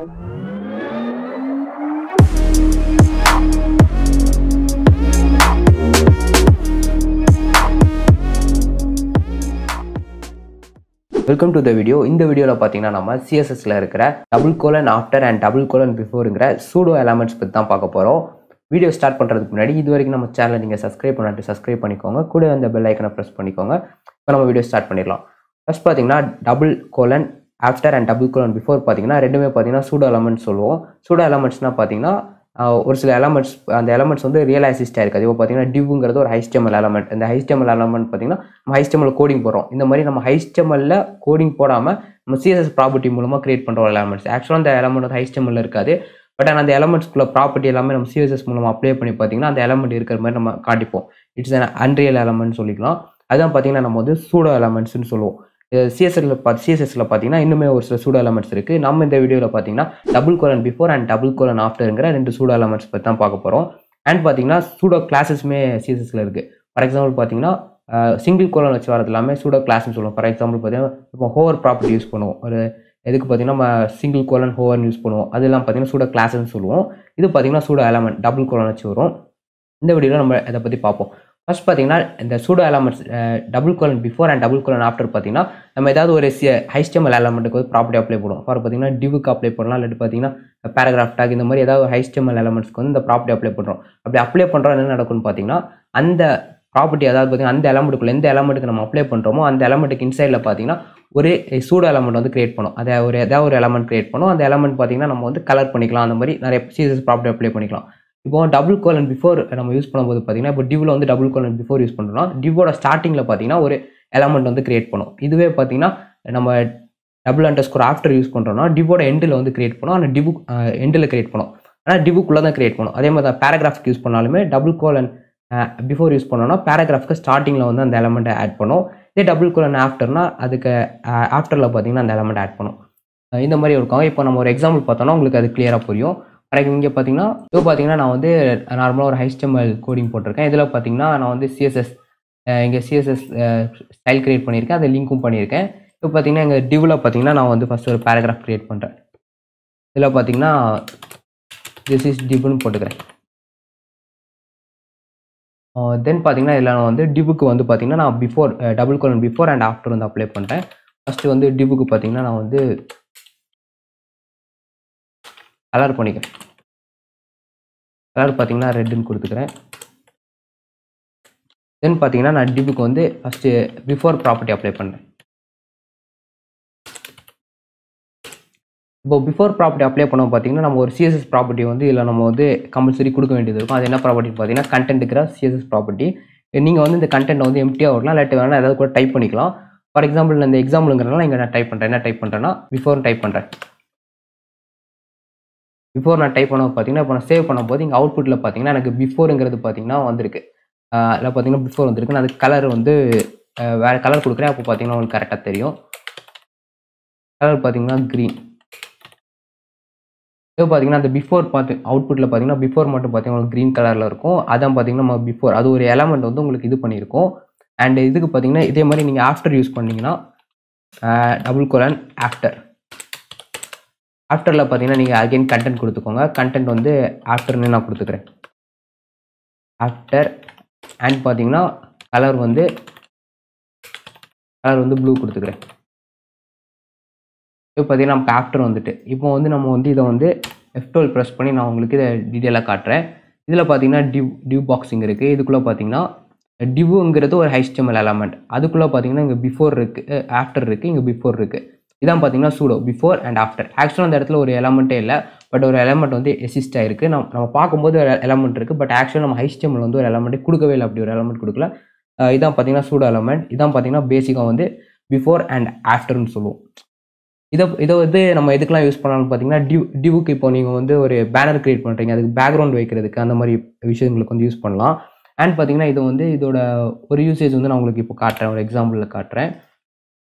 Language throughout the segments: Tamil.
Welcome to the video. இந்த வீடியோல பாத்தீங்கன்னா நம்ம CSSல இருக்கிற double colon after and double colon பிஃபோர்ங்கற சூடோ எலிமெண்ட்ஸ் பத்தி தான் பார்க்க போறோம். வீடியோ ஸ்டார்ட் பண்றதுக்கு முன்னாடி இதுவரைக்கும் நம்ம சேனலை நீங்க சப்ஸ்கிரைப் பண்ணாட்டி சப்ஸ்கிரைப் பண்ணிக்கோங்க. கூட அந்த பெல் ஐகானை பிரஸ் பண்ணிக்கோங்க. இப்போ நம்ம வீடியோ ஸ்டார்ட் பண்ணிடலாம். ஃபர்ஸ்ட் பாத்தீங்கன்னா double colon after and double colon before பாத்தீங்கன்னா ரெண்டுமே பாத்தீங்கன்னா சூடோ எலிமெண்ட்ஸ் சொல்லுவோம். சூடோ எலிமெண்ட்ஸ்னா பாத்தீங்கன்னா ஒரு சில எலிமெண்ட்ஸ் அந்த எலிமெண்ட்ஸ் வந்து ரியலைசிஸ்டா இருக்காது. இப்போ பாத்தீங்கன்னா divங்கிறது ஒரு HTML எலிமெண்ட். இந்த HTML எலிமெண்ட் பாத்தீங்கன்னா நம்ம HTML கோடிங் போடுறோம். இந்த மாதிரி நம்ம HTMLல கோடிங் போடாம நம்ம CSS ப்ராப்பர்ட்டி மூலமா கிரியேட் பண்ற எலிமெண்ட்ஸ். ஆக்சுவலா அந்த எலிமெண்ட் வந்து HTML இருக்காது. பட் அந்த எலிமெண்ட்ஸ்க்குள்ள ப்ராப்பர்ட்டி எல்லாமே நம்ம CSS மூலமா அப்ளை பண்ணி பாத்தீங்கன்னா அந்த எலிமெண்ட் இருக்கிற மாதிரி நம்ம காட்டிப்போம். இட்ஸ் an unreal எலிமெண்ட் சொல்லிக்கலாம். அதான் பாத்தீங்கன்னா நம்ம வந்து சூடோ எலிமெண்ட்ஸ்னு சொல்லுவோம். CSSல பாத்தீங்கன்னா இன்னுமே ஒரு சில சூடோ எலிமெண்ட்ஸ் இருக்கு. நம்ம இந்த வீடியோல பாத்தீங்கன்னா double colon before and double colon ஆஃப்டர்ங்கற ரெண்டு சூடோ எலிமெண்ட்ஸ் பத்தி தான் பார்க்க போறோம். அண்ட் பாத்தீங்கன்னா சூடோ கிளாसेसமே CSSல இருக்கு. ஃபார் எக்ஸாம்பிள் பாத்தீங்கன்னா சிங்கிள் கோலன் வச்சு வரது எல்லாமே சூடோ கிளாஸ்னு சொல்லுவோம். ஃபார் எக்ஸாம்பிள் பாத்தீங்கன்னா இப்போ ஹோவர் ப்ராப்பர்ட்டி யூஸ் பண்ணுவோம். ஒரு எதுக்கு பாத்தீங்கன்னா நம்ம சிங்கிள் கோலன் ஹோவர் யூஸ் பண்ணுவோம். அதெல்லாம் பாத்தீங்கன்னா சூடோ கிளாஸ்னு சொல்லுவோம். இது பாத்தீங்கன்னா சூடோ எலிமெண்ட் டபுள் கோலன் வச்சு வரும். இந்த வீடியோல நம்ம இத பத்தி பார்ப்போம். ஃபர்ஸ்ட் பாத்தீங்கன்னா இந்த pseudo elements double colon before and double colon after பாத்தீங்கன்னா நம்ம ஏதாவது ஒரு HTML எலிமெண்ட்டுக்கு வந்து ப்ராப்பர்ட்டி அப்ளை பண்ணுவோம். ஃபார் பாத்தீங்கன்னா divக்கு அப்ளை பண்ணலாம். இல்ல பாத்தீங்கன்னா பேராகிராஃப் டாக் இந்த மாதிரி ஏதாவது HTML எலிமெண்ட்ஸ்க்கு வந்து இந்த ப்ராப்பர்ட்டி அப்ளை பண்றோம். அப்படி அப்ளை பண்றோம் என்ன நடக்கும்னு பாத்தீங்கன்னா அந்த ப்ராப்பர்ட்டி அதாவது பாத்தீங்கன்னா அந்த எலிமெண்ட்டுக்குள்ள எந்த எலிமெண்ட்டுக்கு நம்ம அப்ளை பண்றோமோ அந்த எலிமெண்ட்டுக்கு இன்சைட்ல பாத்தீங்கன்னா ஒரு சூடோ எலிமெண்ட் வந்து கிரியேட் பண்ணும். ஏதாவது ஒரு எலிமெண்ட் கிரியேட் பண்ணும். அந்த எலிமெண்ட் பாத்தீங்கன்னா நம்ம வந்து கலர் பண்ணிக்கலாம். அந்த மாதிரி நிறைய CSS ப்ராப்பர்ட்டி அப்ளை பண்ணிக்கலாம். இப்போ டபுள் கோலன் பிஃபோர் நம்ம யூஸ் பண்ணும்போது பாத்தீங்கன்னா இப்போ divல வந்து டபுள் கோலன் பிஃபோர் யூஸ் பண்றோம்னா divோட ஸ்டார்டிங்ல பாத்தீங்கன்னா ஒரு எலிமெண்ட் வந்து கிரியேட் பண்ணும். இதுவே பாத்தீங்கன்னா நம்ம டபுள் அண்டர்ஸ்கோர் ஆஃப்டர் யூஸ் பண்றோம்னா divோட எண்ட்ல வந்து கிரியேட் பண்ணும். ஆனா div எண்ட்ல கிரியேட் பண்ணும். ஆனா divக்குள்ள தான் கிரியேட் பண்ணும். அதே மாதிரி பேராகிராஃப்க்கு யூஸ் பண்ணாலுமே டபுள் கோலன் பிஃபோர் யூஸ் பண்ணோம்னா பேராகிராஃப்க்கு ஸ்டார்டிங்ல வந்து அந்த எலிமெண்ட் ஆட் பண்ணும். இதே டபுள் கோலன் ஆஃப்டர்னா அதுக்கு ஆஃப்டர்ல பாத்தீங்கன்னா அந்த எலிமெண்ட் ஆட் பண்ணும். இந்த மாதிரி இருக்கும். இப்போ நம்ம ஒரு எக்ஸாம்பிள் பார்த்தோம்னா உங்களுக்கு அது கிளியரா புரியும். இங்கே பார்த்தீங்கன்னா இப்போ பார்த்தீங்கன்னா நான் வந்து நார்மலாக ஒரு HTML கோடிங் போட்டிருக்கேன். இதில் பார்த்தீங்கன்னா நான் வந்து CSS இங்கே CSS ஸ்டைல் கிரியேட் பண்ணியிருக்கேன். அதை லிங்க்கும் பண்ணியிருக்கேன். இப்போ பார்த்தீங்கன்னா எங்கள் divல பார்த்தீங்கன்னா நான் வந்து ஃபர்ஸ்ட் ஒரு பேராகிராஃப் கிரியேட் பண்ணுறேன். இதில் பார்த்தீங்கன்னா திஸ் இஸ் divன்னு போட்டுக்கிறேன். தென் பார்த்தீங்கன்னா இதில் நான் வந்து divக்கு வந்து பார்த்தீங்கன்னா நான் before double colon before and after வந்து அப்ளை பண்ணுறேன். ஃபர்ஸ்ட் வந்து divக்கு பார்த்தீங்கன்னா நான் வந்து கலர் பண்ணிக்கிறேன். கலர் பார்த்தீங்கன்னா ரெட்னு கொடுத்துக்கிறேன். தென் பார்த்தீங்கன்னா நான் divக்கு வந்து ஃபர்ஸ்ட் பிஃபோர் ப்ராப்பர்ட்டி அப்ளை பண்ணுறேன். இப்போ பிஃபோர் ப்ராப்பர்ட்டி அப்ளை பண்ண பார்த்தீங்கன்னா நம்ம ஒரு CSS ப்ராப்பர்ட்டி வந்து இதில் நம்ம வந்து கம்பல்சரி கொடுக்க வேண்டியது இருக்கும். அது என்ன ப்ராப்பர்ட்டி பார்த்தீங்கன்னா கண்டென்ட்டுக்கிற CSS ப்ராப்பர்ட்டி. நீங்கள் வந்து இந்த கண்டென்ட் வந்து எம்டியாக வரலாம். இல்லாட்டி வேணால் ஏதாவது கூட டைப் பண்ணிக்கலாம். ஃபார் எக்ஸாம்பிள் இந்த எக்ஸாம்பிளுங்கிறனால இங்கே நான் டைப் பண்ணுறேன். என்ன டைப் பண்ணுறேன்னா பிஃபோர் டைப் பண்ணுறேன். பிஃபோர் நான் டைப் பண்ண பார்த்தீங்கன்னா இப்போ நான் சேவ் பண்ணும்போது இங்கே அவுட்புட்டில் பார்த்தீங்கன்னா எனக்கு பிஃபோருங்கிறது பார்த்தீங்கன்னா வந்திருக்கு. இல்லை பார்த்தீங்கன்னா பிஃபோர் வந்திருக்கு. நான் அதுக்கு கலர் வந்து வேறு கலர் கொடுக்குறேன். அப்போ பார்த்தீங்கன்னா உங்களுக்கு கரெக்டாக தெரியும். கலர் பார்த்தீங்கன்னா க்ரீன். இப்போ பார்த்தீங்கன்னா அந்த பிஃபோர் அவுட்புட்டில் பார்த்தீங்கன்னா பிஃபோர் மட்டும் பார்த்தீங்கன்னா உங்களுக்கு க்ரீன் கலரில் இருக்கும். அதான் பார்த்தீங்கன்னா நம்ம பிஃபோர் அது ஒரு எலமெண்ட் வந்து உங்களுக்கு இது பண்ணியிருக்கும். அண்ட் இதுக்கு பார்த்தீங்கன்னா இதே மாதிரி நீங்கள் ஆஃப்டர் யூஸ் பண்ணிங்கன்னா டபுள் கோலன் ஆஃப்டர். ஆஃப்டரில் பார்த்தீங்கன்னா நீங்கள் அகைன் கண்டென்ட் கொடுத்துக்கோங்க. கண்டென்ட் வந்து ஆஃப்டர்னு நான் கொடுத்துக்கிறேன். ஆஃப்டர் அண்ட் பார்த்தீங்கன்னா கலர் வந்து ப்ளூ கொடுத்துக்கிறேன். இப்போ பார்த்தீங்கன்னா நமக்கு ஆஃப்டர் வந்துட்டு இப்போ வந்து நம்ம வந்து இதை வந்து F12 ப்ரெஸ் பண்ணி நான் உங்களுக்கு இதை டீட்டெயிலாக காட்டுறேன். இதில் பார்த்தீங்கன்னா div பாக்ஸிங் இருக்குது. இதுக்குள்ளே பார்த்தீங்கன்னா divங்கிறது ஒரு HTML எலிமெண்ட். அதுக்குள்ளே பார்த்தீங்கன்னா இங்கே பிஃபோர் இருக்குது, ஆஃப்டர் இருக்குது, இங்கே பிஃபோர் இருக்குது. இதான் பார்த்தீங்கன்னா சூடோ பிஃபோர் அண்ட் ஆஃப்டர். ஆக்சுவலாக அந்த இடத்துல ஒரு எலமெண்ட்டே இல்லை. பட் ஒரு எலமெண்ட் வந்து எக்ஸிஸ்ட் ஆயிருக்கு. நம்ம பார்க்கும்போது ஒரு எலமெண்ட் இருக்குது. பட் ஆக்சுவலாக நம்ம HTML வந்து ஒரு எலமெண்ட்டே கொடுக்கவே இல்லை. அப்படி ஒரு எலமெண்ட் கொடுக்கல. இதான் பார்த்தீங்கன்னா சூடோ எலமெண்ட். இதான் பார்த்தீங்கன்னா பேசிக்காக வந்து பிஃபோர் அண்ட் ஆஃப்டர்னு சொல்லுவோம். இதை வந்து நம்ம எதுக்கெல்லாம் யூஸ் பண்ணலாம்னு பார்த்தீங்கன்னா divக்கு இப்போ நீங்கள் வந்து ஒரு பேனர் கிரியேட் பண்ணுறீங்க. அதுக்கு பேக்ரவுண்ட் வைக்கிறதுக்கு அந்த மாதிரி விஷயங்களுக்கு வந்து யூஸ் பண்ணலாம். அண்ட் பார்த்தீங்கன்னா இது வந்து இதோட ஒரு யூசேஜ் வந்து நான் உங்களுக்கு இப்போ காட்டுறேன். ஒரு எக்ஸாம்பிளில் காட்டுறேன்.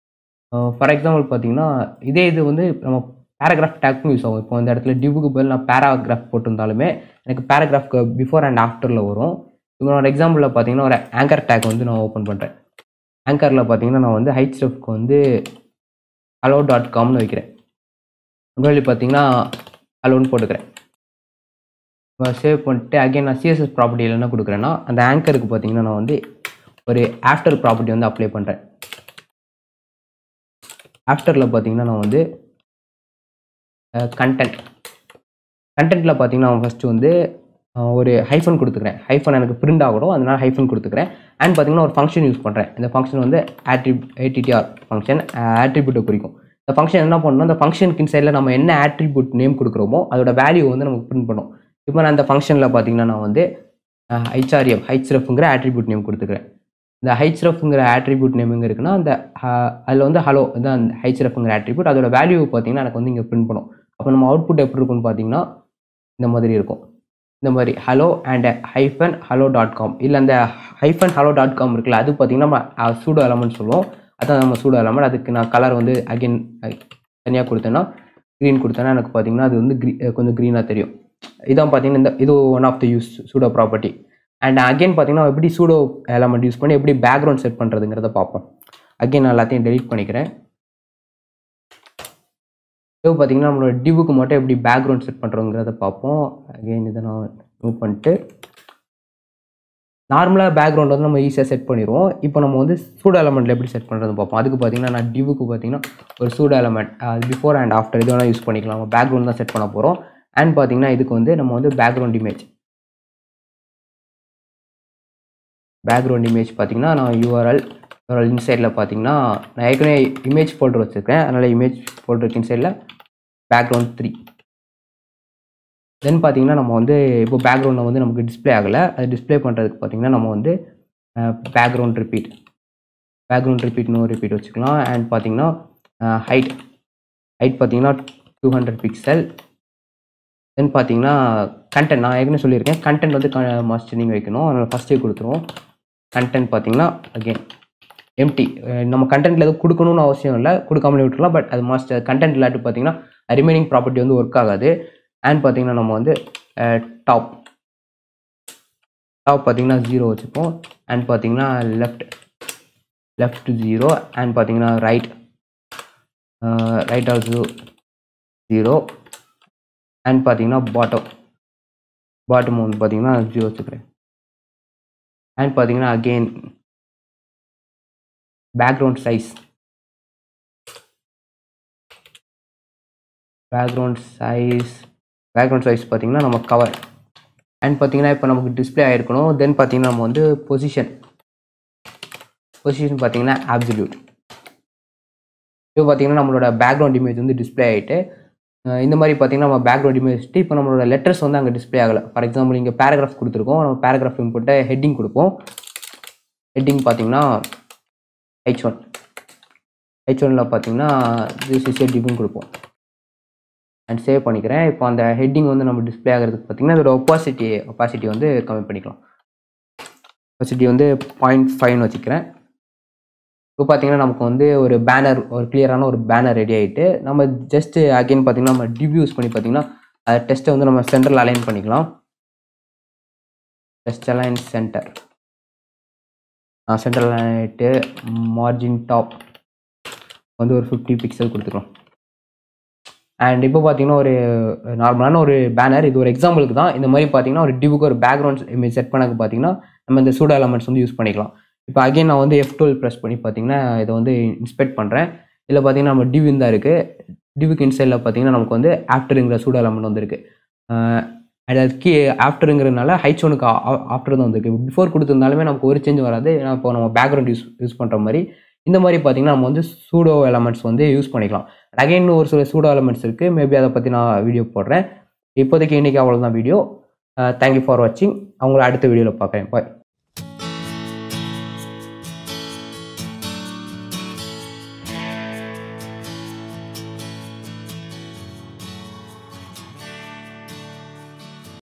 ஃபார் எக்ஸாம்பிள் பார்த்தீங்கன்னா இதே இது வந்து நம்ம பேராகிராஃப் டேக்கும் யூஸ் ஆகும். இப்போ இந்த இடத்துல divக்கு பதில் நான் பேராகிராஃப் போட்டிருந்தாலுமே எனக்கு பேராகிராஃப்க்கு பிஃபோர் அண்ட் ஆஃப்டரில் வரும். இப்போ ஒரு எக்ஸாம்பிளில் பார்த்தீங்கன்னா ஒரு ஆங்கர் டேக் வந்து நான் ஓப்பன் பண்ணுறேன். ஆங்கரில் பார்த்தீங்கன்னா நான் வந்து hrefக்கு வந்து hello.comனு வைக்கிறேன். முன்னாடி பார்த்தீங்கன்னா ஹலோன்னு போட்டுக்கிறேன். சேவ் பண்ணிட்டு அகைன் நான் சிஎஸ்எஸ் ப்ராப்பர்ட்டியில் என்ன கொடுக்குறேன்னா அந்த ஆங்கருக்கு பார்த்தீங்கன்னா நான் வந்து ஒரு ஆஃப்டர் ப்ராப்பர்ட்டி வந்து அப்ளை பண்ணுறேன். ஆஃப்டரில் பார்த்தீங்கன்னா நான் வந்து கண்டென்ட்டில் பார்த்தீங்கன்னா நான் ஃபஸ்ட்டு வந்து ஒரு ஹைஃபன் கொடுத்துக்கிறேன். ஹைஃபன் எனக்கு பிரிண்ட் ஆகணும், அதனால் ஹைஃபன் கொடுத்துக்கிறேன். அண்ட் பார்த்தீங்கன்னா ஒரு ஃபங்க்ஷன் யூஸ் பண்ணுறேன். இந்த ஃபங்க்ஷன் வந்து ATTR ஃபங்க்ஷன் ஆட்ரிபியூட்டை குறிக்கும். இந்த ஃபங்க்ஷன் என்ன பண்ணணும், அந்த ஃபங்க்ஷனுக்கு இன்சைடில் நம்ம என்ன ஆட்ரிபியூட் நேம் கொடுக்குறோமோ அதோட வேல்யூ வந்து நமக்கு பிரிண்ட் பண்ணும். இப்போ நான் அந்த ஃபங்க்ஷனில் பார்த்தீங்கன்னா நான் வந்து ஹெச்ரஃப்ங்கிற ஆட்ரிபியூட் நேம் கொடுத்துக்கிறேன். இந்த ஹெச்ரஃப்ங்கிற ஆட்ரிபியூட் நேம் எங்கே இருக்குன்னா அந்த அதில் வந்து ஹலோ தான் அந்த ஹெச்ரஃப்ங்கிற ஆட்ரிபியூட், அதோட வேல்யூ பார்த்தீங்கன்னா எனக்கு வந்து இங்கே பிரிண்ட் பண்ணும். அப்போ நம்ம அவுட்புட் எப்படி இருக்குன்னு பார்த்தீங்கன்னா இந்த மாதிரி இருக்கும். இந்த மாதிரி ஹலோ அண்ட் ஹைஃபன் hello.com இல்லை அந்த ஹைஃபன் hello.com இருக்குல்ல, அது பார்த்தீங்கன்னா நம்ம சூடோ எலமெண்ட் சொல்லுவோம். அதான் நம்ம சூடோ எலமெண்ட். அதுக்கு நான் கலர் வந்து அகைன் தனியாக கொடுத்தேன்னா க்ரீன் கொடுத்தேன்னா எனக்கு பார்த்தீங்கன்னா அது வந்து கொஞ்சம் க்ரீனாக தெரியும். இதான் பார்த்தீங்கன்னா இது one of the use pseudo property. And again பார்த்தீங்கன்னா எப்படி சூடோ எலமெண்ட் யூஸ் பண்ணி எப்படி பேக்ரவுண்ட் செட் பண்ணுறதுங்கிறத பார்ப்போம். அகைன் நான் எல்லாத்தையும் டெலீட் பண்ணிக்கிறேன். இப்போ பார்த்தீங்கன்னா நம்மளோட டிவுக்கு மட்டும் எப்படி பேக்ரவுண்ட் செட் பண்ணுறோங்கிறத பார்ப்போம். அகைன் இதை நான் மூவ் பண்ணிட்டு நார்மலாக பேக்ரவுண்ட் வந்து நம்ம ஈஸியாக செட் பண்ணிடுவோம். இப்போ நம்ம வந்து சூடோ எலமெண்ட்டில் எப்படி செட் பண்ணுறது பார்ப்போம். அதுக்கு பார்த்தீங்கன்னா நான் டிவுக்கு பார்த்தீங்கன்னா ஒரு pseudo element before and after இது வேணால் யூஸ் பண்ணிக்கலாம். நம்ம பேக்ரவுண்ட் தான் செட் பண்ண போகிறோம். அண்ட் பார்த்தீங்கன்னா இதுக்கு வந்து நம்ம வந்து பேக்ரவுண்ட் இமேஜ் பார்த்தீங்கன்னா நான் யூஆர்எல் இன்சைடில் பார்த்தீங்கன்னா நான் ஏற்கனவே இமேஜ் ஃபோல்டர் வச்சுருக்கேன். அதனால் இமேஜ் ஃபோல்டருக்கு இன்சைடில் பேக்ரவுண்ட் 3. தென் பார்த்தீங்கன்னா நம்ம வந்து இப்போ பேக்ரவுண்டில் வந்து நமக்கு டிஸ்பிளே ஆகலை. அது டிஸ்பிளே பண்ணுறதுக்கு பார்த்தீங்கன்னா நம்ம வந்து பேக்ரவுண்ட் ரிப்பீட் நோ ரிப்பீட் வச்சுக்கலாம். அண்ட் பார்த்தீங்கன்னா ஹைட் பார்த்தீங்கன்னா 200 பிக்சல். தென் பார்த்தீங்கன்னா கண்டென்ட் நான் ஏற்கனவே சொல்லியிருக்கேன். கண்டென்ட் வந்து மாஸ்டரிங் வைக்கணும். அதனால் ஃபஸ்ட்டே கொடுத்துருவோம். கண்டென்ட் பார்த்தீங்கன்னா அகெயின் எம்டி. நம்ம கண்டென்ட்டில் எதுவும் கொடுக்கணும்னு அவசியம் இல்லை, கொடுக்காமலே விட்டுருலாம். பட் அது மாஸ்டர் கண்டென்ட் இல்லாட்டி பார்த்தீங்கன்னா ரிமைனிங் ப்ராப்பர்ட்டி வந்து ஒர்க் ஆகாது. அண்ட் பார்த்தீங்கன்னா நம்ம வந்து டாப் பார்த்தீங்கன்னா 0 வச்சுப்போம். அண்ட் பார்த்தீங்கன்னா லெஃப்ட் 0. அண்ட் பார்த்தீங்கன்னா ரைட் ஆல்சோ 0. அண்ட் பார்த்தீங்கன்னா பாட்டம் வந்து பார்த்தீங்கன்னா 0 வச்சுக்கிறேன். அண்ட் பார்த்தீங்கன்னா அகெயின் பேக்ரவுண்ட் சைஸ் பார்த்தீங்கன்னா நம்ம கவர். அண்ட் பார்த்தீங்கன்னா இப்போ நமக்கு டிஸ்பிளே ஆகிருக்கணும். தென் பார்த்தீங்கன்னா நம்ம வந்து பொசிஷன் பார்த்தீங்கன்னா ஆப்சல்யூட். இப்போ பார்த்தீங்கன்னா நம்மளோட பேக்ரவுண்ட் இமேஜ் வந்து டிஸ்பிளே ஆகிட்டு இந்த மாதிரி பார்த்தீங்கன்னா நம்ம பேக்ரவுண்ட் இமேஜ் இப்போ நம்மளோட லெட்டர்ஸ் வந்து அங்கே டிஸ்பிளே ஆகலை. ஃபார் எக்ஸாம்பிள் இங்கே பேராகிராஃப் கொடுத்துருக்கோம். நம்ம பேராகிராஃப் இன்புட்டை ஹெட்டிங் கொடுப்போம். ஹெட்டிங் பார்த்தீங்கன்னா H1 பார்த்தீங்கன்னா திஸ் இஸ் எ டிவ்னு கொடுப்போம். அண்ட் சேவ் பண்ணிக்கிறேன். இப்போ அந்த ஹெட்டிங் வந்து நம்ம டிஸ்பிளே ஆகிறதுக்கு பார்த்தீங்கன்னா அதோட ஒப்பாசிட்டி வந்து கம்மி பண்ணிக்கலாம். ஒப்பாசிட்டி வந்து 0.5 வச்சுக்கிறேன். இப்போ பார்த்தீங்கன்னா நமக்கு வந்து ஒரு கிளியரான ஒரு பேனர் ரெடி ஆகிட்டு நம்ம ஜஸ்ட்டு அகைன் பார்த்தீங்கன்னா நம்ம டிவ் யூஸ் பண்ணி பார்த்தீங்கன்னா டெஸ்ட்டை வந்து நம்ம சென்டரில் அலைன் பண்ணிக்கலாம். டெஸ்ட் அலைன் சென்டர் ஆகிட்டு மார்ஜின் டாப் வந்து ஒரு 50 பிக்சல் கொடுத்துக்கலாம். அண்ட் இப்போ பார்த்தீங்கன்னா ஒரு நார்மலான ஒரு பேனர், இது ஒரு எக்ஸாம்பிளுக்கு தான். இந்த மாதிரி பார்த்தீங்கன்னா ஒரு டிவுக்கு ஒரு பேக்ரவுண்ட் இமேஜ் செட் பண்ணக்கு பார்த்தீங்கன்னா நம்ம இந்த சூடோ எலமெண்ட்ஸ் வந்து யூஸ் பண்ணிக்கலாம். இப்போ அகைன் நான் வந்து F12 ப்ரெஸ் பண்ணி பார்த்தீங்கன்னா இதை வந்து இன்ஸ்பெக்ட் பண்ணுறேன். இதில் பார்த்தீங்கன்னா நம்ம டிவ் தான் இருக்குது. டிவுக்கு இன்சைடில் பார்த்தீங்கன்னா நமக்கு வந்து ஆஃப்டருங்கிற சூடோ எலமெண்ட் வந்துருக்கு. அதுக்கு ஆஃப்டருங்கிறதுனால H1க்கு ஆஃப்டர் தான் வந்துருக்கு. பிஃபோர் கொடுத்துருந்தாலுமே நமக்கு ஒரு சேஞ்ச் வராது. ஏன்னா இப்போ நம்ம பேக்ரவுண்ட் யூஸ் பண்ணுற மாதிரி இந்த மாதிரி பார்த்தீங்கன்னா நம்ம வந்து சூடோ எலமெண்ட்ஸ் வந்து யூஸ் பண்ணிக்கலாம். அகைன் ஒரு சில சூடோ எலமெண்ட்ஸ் இருக்குது. மேபி அதை பற்றி நான் வீடியோ போடுறேன். இப்போதைக்கு இன்றைக்கி அவ்வளோதான் வீடியோ. தேங்க்யூ ஃபார் வாட்சிங். அவங்கள அடுத்த வீடியோவில் பார்க்குறேன். பாய்.